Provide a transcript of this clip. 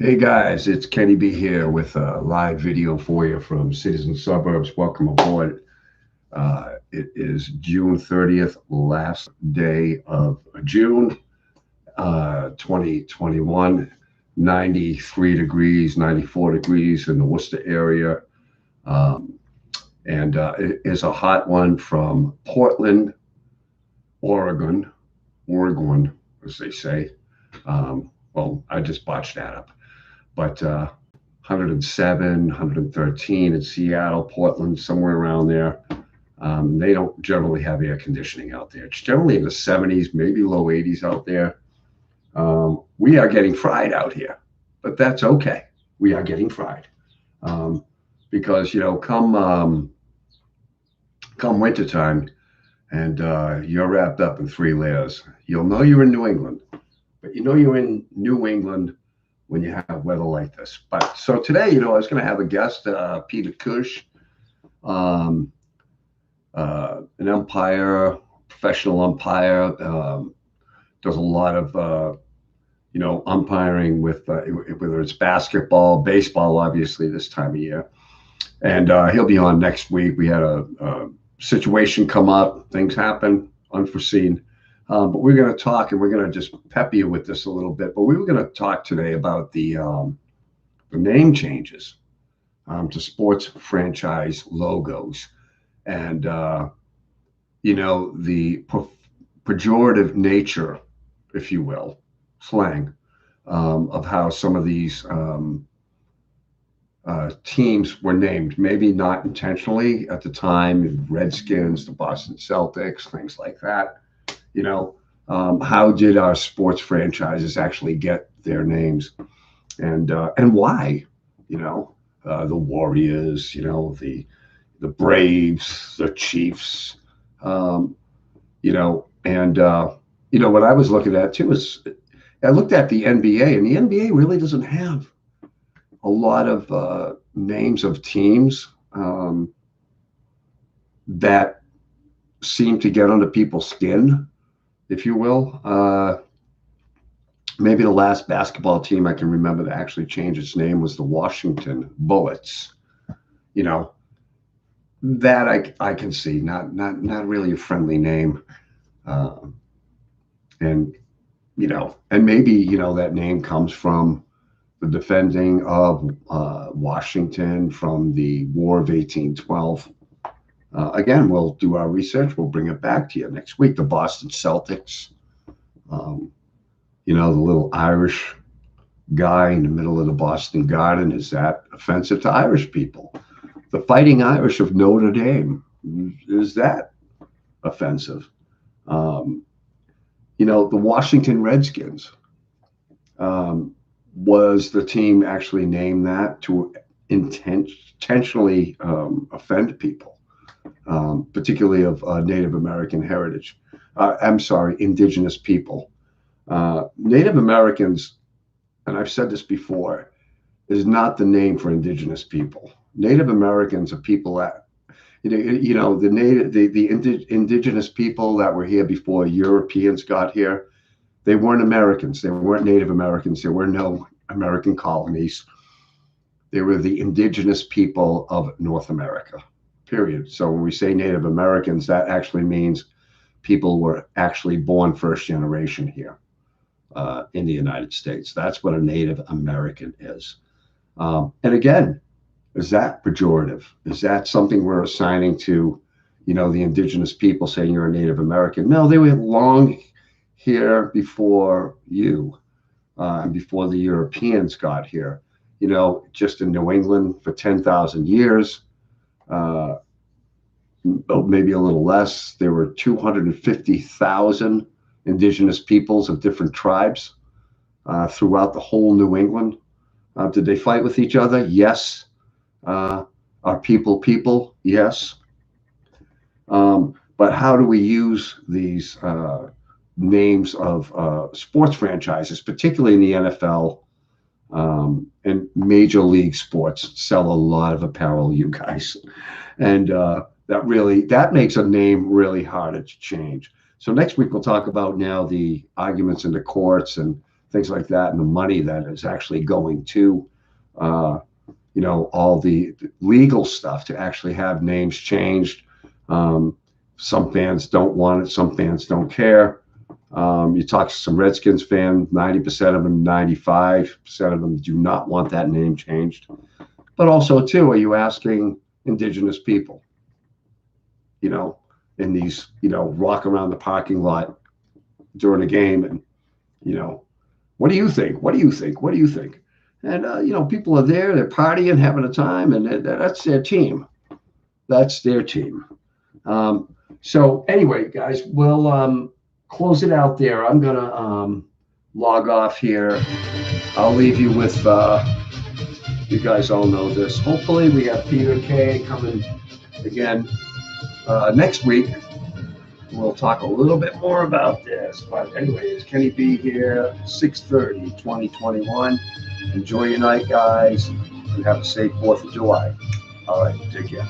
Hey guys, it's Kenny B here with a live video for you from cities and suburbs. Welcome aboard. It is June 30th, last day of June 2021. 93 degrees, 94 degrees in the Worcester area. Um, and it is a hot one from Portland, Oregon, as they say. Well, I just botched that up. But 107, 113 in Seattle, Portland, somewhere around there. They don't generally have air conditioning out there. It's generally in the 70s, maybe low 80s out there. We are getting fried out here, but that's okay. We are getting fried um, because come wintertime and you're wrapped up in three layers. You'll know you're in New England, but you know you're in New England when you have weather like this. But so today, I was going to have a guest, Peter Cush, um, an umpire, professional umpire, does a lot of, umpiring with whether it's basketball, baseball, obviously this time of year. And he'll be on next week. We had a situation come up, things happen, unforeseen. But we're going to talk, and we're going to just pep you with this a little bit. But we were going to talk today about the name changes to sports franchise logos, and the pejorative nature, if you will, slang of how some of these teams were named. Maybe not intentionally at the time. Redskins, the Boston Celtics, things like that. How did our sports franchises actually get their names, and why? The Warriors, the Braves, the Chiefs, and what I was looking at too is I looked at the NBA, and the NBA really doesn't have a lot of names of teams that seem to get under people's skin, if you will. Maybe the last basketball team I can remember to actually change its name was the Washington Bullets. That I can see, not really a friendly name, and and maybe that name comes from the defending of Washington from the War of 1812. Again, we'll do our research. We'll bring it back to you next week. The Boston Celtics, the little Irish guy in the middle of the Boston Garden. Is that offensive to Irish people? The Fighting Irish of Notre Dame. Is that offensive? The Washington Redskins was the team actually named that to intentionally offend people, particularly of Native American heritage. I'm sorry, indigenous people. Native Americans, and I've said this before, is not the name for indigenous people. Native Americans are people that, the indigenous people that were here before Europeans got here. They weren't Americans. They weren't Native Americans. There were no American colonies. They were the indigenous people of North America, period. So when we say Native Americans, that actually means people were actually born first generation here in the United States. That's what a Native American is. And again, is that pejorative? Is that something we're assigning to, the indigenous people, saying you're a Native American? No, they were long here before you, and before the Europeans got here. Just in New England for 10,000 years, maybe a little less. There were 250,000 indigenous peoples of different tribes throughout the whole New England. Did they fight with each other? Yes. Are people? Yes. But how do we use these names of sports franchises, particularly in the NFL and major league sports? Sell a lot of apparel, you guys, and that makes a name really harder to change. So next week we'll talk about now the arguments in the courts and things like that, and the money that is actually going to, all the legal stuff to actually have names changed. Some fans don't want it. Some fans don't care. You talk to some Redskins fans, 90% of them, 95% of them do not want that name changed. But also, too, are you asking indigenous people, in these, walk around the parking lot during a game and, what do you think? What do you think? What do you think? And, people are there, they're partying, having a time, and that's their team. That's their team. So anyway, guys, we'll close it out there. I'm going to log off here. I'll leave you with, you guys all know this. Hopefully we have Peter K coming again next week. We'll talk a little bit more about this. But anyway, it's Kenny B here, 6/30, 2021. Enjoy your night, guys, and have a safe 4th of July. All right, take care.